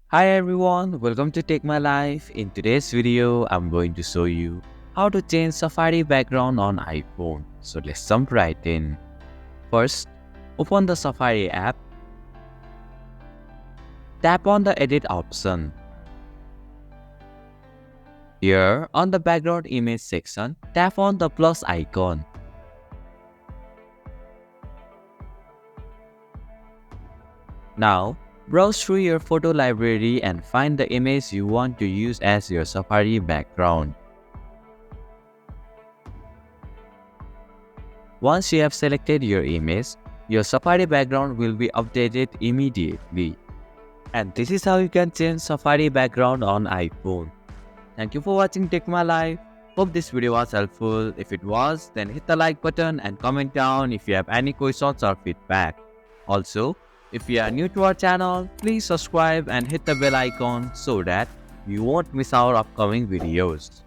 Hi everyone, welcome to Take My Life. In today's video, I'm going to show you how to change Safari background on iPhone. So let's jump right in. First, open the Safari app. Tap on the edit option. Here, on the background image section, tap on the plus icon. Now, browse through your photo library and find the image you want to use as your Safari background. Once you have selected your image, your Safari background will be updated immediately. And this is how you can change Safari background on iPhone. Thank you for watching Take My Life. Hope this video was helpful. If it was, then hit the like button and comment down if you have any questions or feedback. Also, if you are new to our channel, please subscribe and hit the bell icon so that you won't miss our upcoming videos.